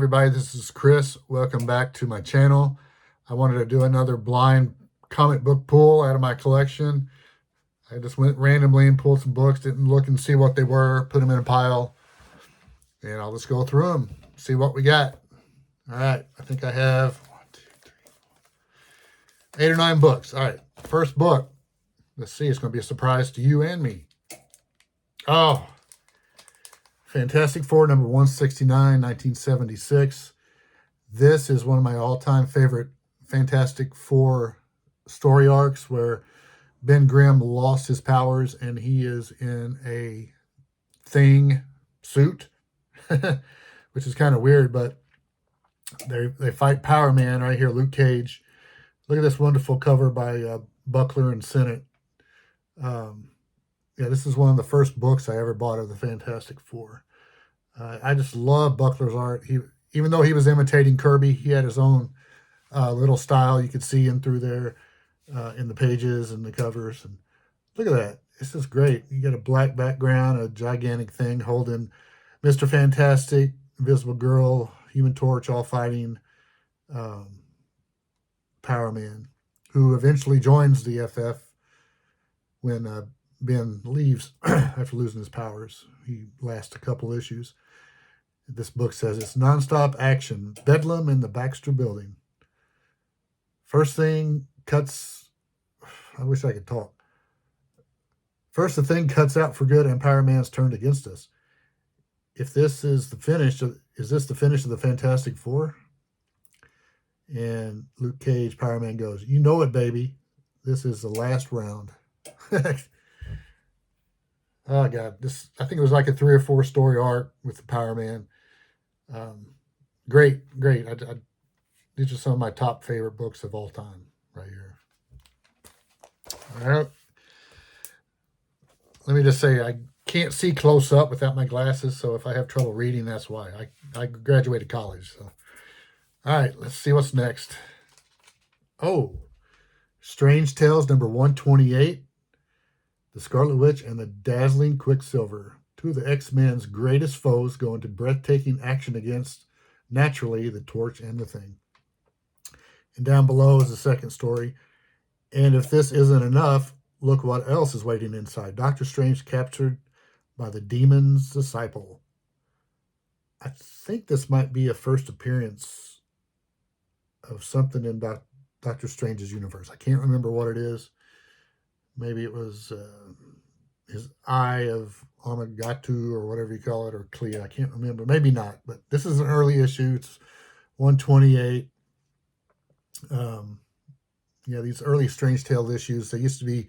everybody, this is Chris. Welcome back to my channel. I wanted to do another blind comic book pull out of my collection. I just went randomly and pulled some books, didn't look and see what they were, put them in a pile, and I'll just go through them, see what we got. All right, I think I have 8 or 9 books. All right, first book. Let's see, it's going to be a surprise to you and me. Oh, Fantastic Four, number 169, 1976. This is one of my all-time favorite Fantastic Four story arcs where Ben Grimm lost his powers and he is in a thing suit, which is kind of weird, but they fight Power Man right here, Luke Cage. Look at this wonderful cover by Buckler and Sennett. Yeah, this is one of the first books I ever bought of the Fantastic Four. I just love Buckler's art. Even though he was imitating Kirby, he had his own little style. You could see him through there in the pages and the covers. And look at that. This is great. You got a black background, a gigantic thing holding Mr. Fantastic, Invisible Girl, Human Torch, all fighting Power Man, who eventually joins the FF when Ben leaves after losing his powers. He lasts a couple issues. This book says it's nonstop action. Bedlam in the Baxter Building. First thing cuts... I wish I could talk. First, the thing cuts out for good and Power Man's turned against us. If this is the finish, is this the finish of the Fantastic Four? And Luke Cage, Power Man goes, "You know it, baby. This is the last round." Oh God, I think it was like a 3 or 4 story arc with the Power Man. Great. These are some of my top favorite books of all time right here. All right. Let me just say, I can't see close up without my glasses, so if I have trouble reading, that's why. I graduated college. So. All right, let's see what's next. Oh, Strange Tales number 128. The Scarlet Witch and the Dazzling Quicksilver. 2 of the X-Men's greatest foes go into breathtaking action against, naturally, the Torch and the Thing. And down below is the second story. And if this isn't enough, look what else is waiting inside. Doctor Strange captured by the Demon's Disciple. I think this might be a first appearance of something in Doctor Strange's universe. I can't remember what it is. Maybe it was his Eye of Armagatu or whatever you call it, or Clea. I can't remember. Maybe not, but this is an early issue. It's 128. Yeah, these early Strange Tales issues, they used to be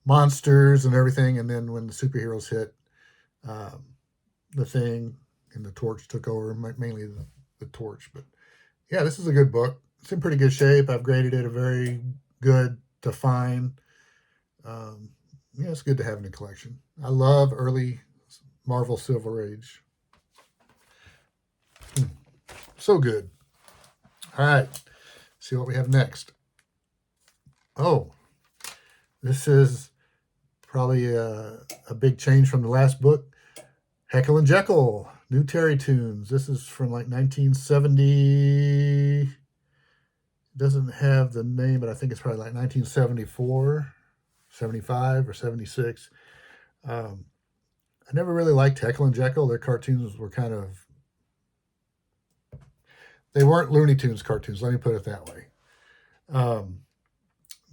monsters and everything, and then when the superheroes hit, the Thing and the Torch took over, mainly the Torch. But yeah, this is a good book. It's in pretty good shape. I've graded it a very good to fine. Yeah, it's good to have in the collection. I love early Marvel Silver Age. So good. All right, see what we have next. Oh, this is probably a big change from the last book. Heckle and Jekyll, New Terry Tunes. This is from like 1970. It doesn't have the name, but I think it's probably like 1974. 75 or 76. I never really liked Heckle and Jekyll. Their cartoons were they weren't Looney Tunes cartoons, let me put it that way.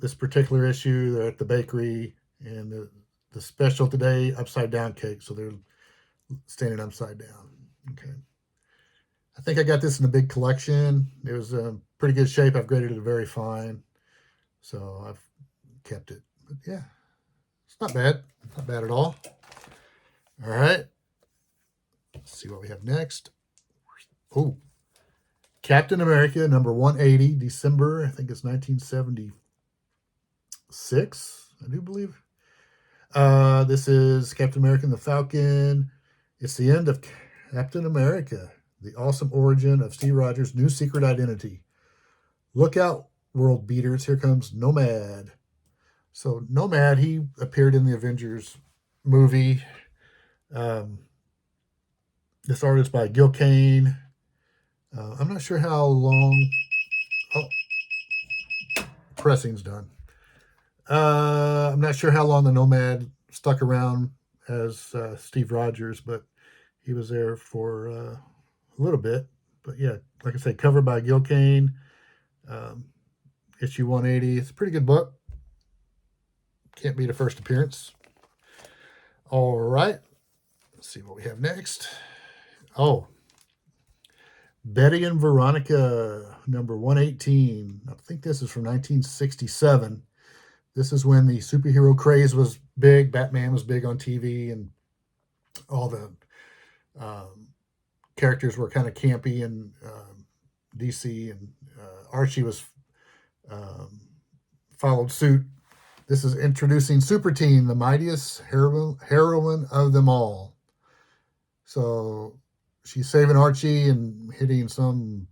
This particular issue, they're at the bakery, and the special today, upside down cake, so they're standing upside down. Okay. I think I got this in a big collection. It was pretty good shape. I've graded it very fine, so I've kept it. But yeah, it's not bad. Not bad at all. All right. Let's see what we have next. Oh, Captain America, number 180, December, I think it's 1976, I do believe. This is Captain America and the Falcon. It's the end of Captain America, the awesome origin of Steve Rogers' new secret identity. Look out, world beaters. Here comes Nomad. So Nomad, he appeared in the Avengers movie. This art is by Gil Kane. I'm not sure how long. Oh, pressing's done. I'm not sure how long the Nomad stuck around as Steve Rogers, but he was there for a little bit. But yeah, like I say, covered by Gil Kane, um, issue 180. It's a pretty good book. Can't beat a first appearance. All right. Let's see what we have next. Oh, Betty and Veronica, number 118. I think this is from 1967. This is when the superhero craze was big. Batman was big on TV, and all the um, characters were kind of campy in DC, and Archie was um, followed suit. This is introducing Super Teen, the mightiest heroine of them all. So she's saving Archie and hitting some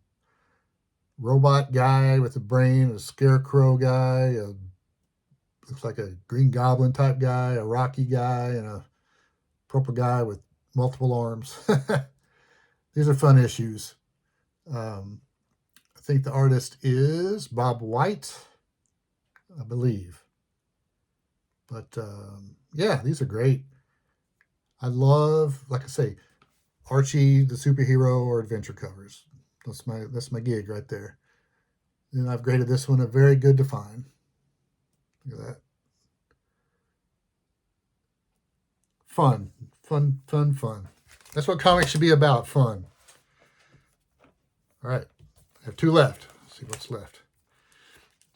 robot guy with a brain, a scarecrow guy, looks like a Green Goblin type guy, a Rocky guy, and a purple guy with multiple arms. These are fun issues. I think the artist is Bob White, I believe. But yeah, these are great. I love, like I say, Archie the superhero or adventure covers. That's my gig right there. And I've graded this one a very good to fine. Look at that. Fun. That's what comics should be about, fun. All right. I have two left. Let's see what's left.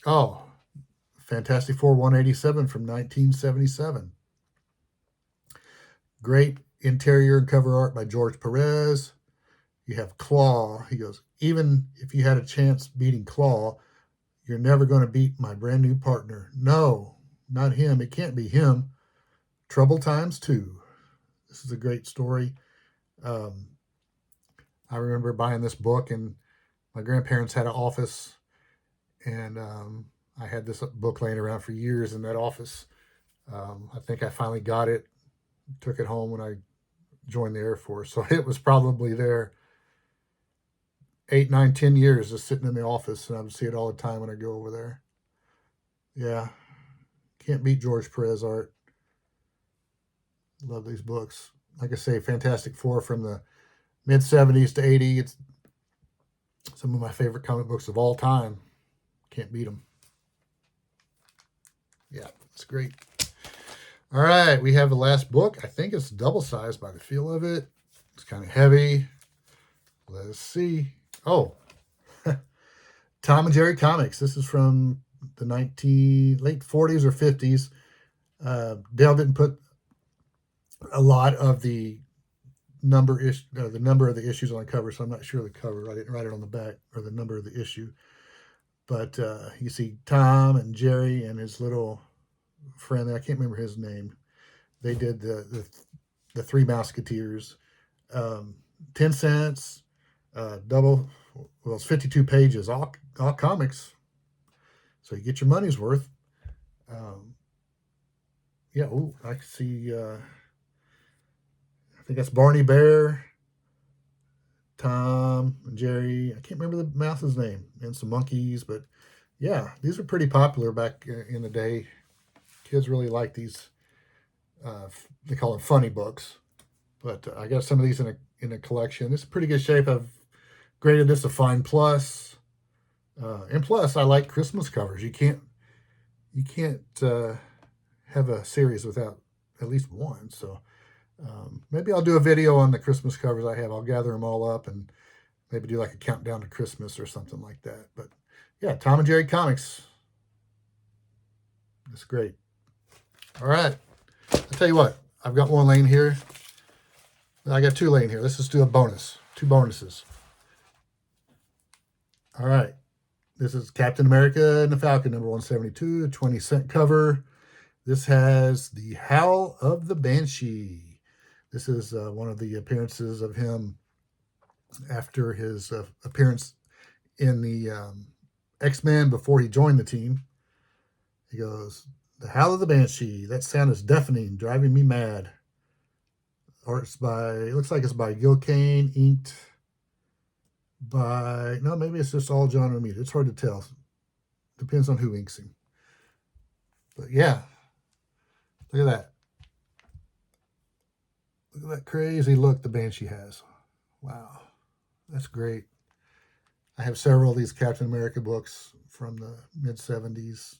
Oh, Fantastic Four 187 from 1977. Great interior and cover art by George Perez. You have Claw. He goes, even if you had a chance beating Claw, you're never going to beat my brand new partner. No, not him. It can't be him. Trouble Times 2. This is a great story. I remember buying this book, and my grandparents had an office, and I had this book laying around for years in that office. I think I finally got it, took it home when I joined the Air Force. So it was probably there 8, 9, 10 years just sitting in the office, and I would see it all the time when I go over there. Yeah, can't beat George Perez art. Love these books. Like I say, Fantastic Four from the mid 70s to 80. It's some of my favorite comic books of all time. Can't beat them. Yeah, it's great. All right, we have the last book. I think it's double sized by the feel of it. It's kind of heavy. Let's see. Oh, Tom and Jerry Comics. This is from the late 40s or 50s. Dale didn't put a lot of the number of the issues on the cover, so I'm not sure the cover. I didn't write it on the back or the number of the issue. But you see Tom and Jerry and his little friend. I can't remember his name. They did the Three Musketeers. 10 cents, double. Well, it's 52 pages, all comics. So you get your money's worth. Yeah. Oh, I see. I think that's Barney Bear, Tom, and Jerry. I can't remember the mouse's name, and some monkeys. But yeah, these were pretty popular back in the day. Kids really like these. They call them funny books. But I got some of these in a collection. This is pretty good shape. I've graded this a fine plus. And plus, I like Christmas covers. You can't have a series without at least one. So maybe I'll do a video on the Christmas covers I have. I'll gather them all up and maybe do like a countdown to Christmas or something like that. But yeah, Tom and Jerry Comics. That's great. All right. I'll tell you what. I've got one laying here. I got two laying here. Let's just do a bonus. 2 bonuses. All right. This is Captain America and the Falcon, number 172, a 20-cent cover. This has the Howl of the Banshee. This is one of the appearances of him after his appearance in the X-Men before he joined the team. He goes, the Howl of the Banshee. That sound is deafening, driving me mad. It looks like it's by Gil Kane, inked by, no, maybe it's just all John Romita. It's hard to tell. Depends on who inks him. But yeah, look at that. Look at that crazy look the Banshee has. Wow, that's great. I have several of these Captain America books from the mid-70s.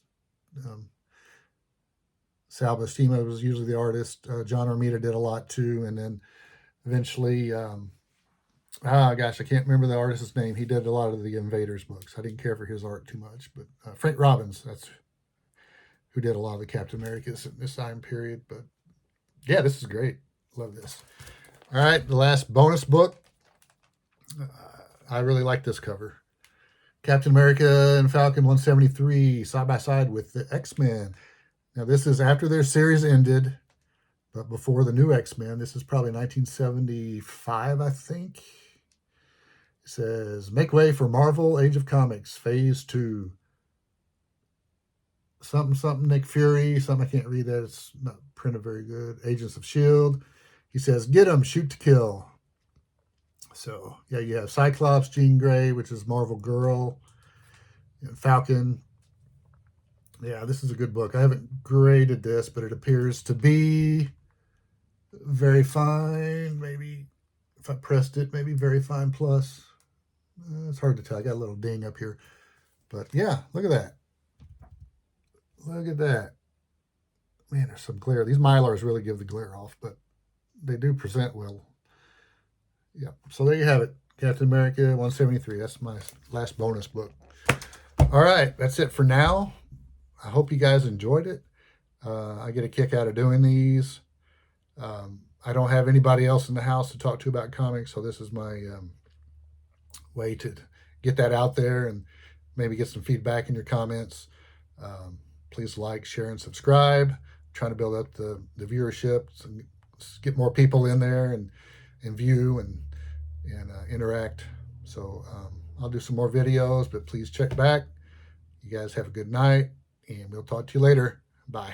Sal Buscema was usually the artist. John Romita did a lot too. And then eventually, gosh, I can't remember the artist's name. He did a lot of the Invaders books. I didn't care for his art too much. But Frank Robbins, that's who did a lot of the Captain Americas in this time period. But yeah, this is great. Love this. All right, the last bonus book. I really like this cover. Captain America and Falcon 173 side by side with the X-Men. Now, this is after their series ended, but before the new X-Men. This is probably 1975, I think. It says, make way for Marvel Age of Comics, Phase 2. Something, Nick Fury. Something, I can't read that. It's not printed very good. Agents of S.H.I.E.L.D. He says, get 'em, shoot to kill. So, yeah, you have Cyclops, Jean Grey, which is Marvel Girl, and Falcon. Yeah, this is a good book. I haven't graded this, but it appears to be very fine. Maybe if I pressed it, maybe very fine plus. It's hard to tell. I got a little ding up here. But yeah, look at that. Look at that. Man, there's some glare. These Mylars really give the glare off, but they do present well. Yeah, so there you have it. Captain America 173. That's my last bonus book. All right, that's it for now. I hope you guys enjoyed it. I get a kick out of doing these. I don't have anybody else in the house to talk to about comics, so this is my way to get that out there and maybe get some feedback in your comments. Please like, share, and subscribe. I'm trying to build up the viewership, and get more people in there and view and interact. So I'll do some more videos, but please check back. You guys have a good night, and we'll talk to you later. Bye.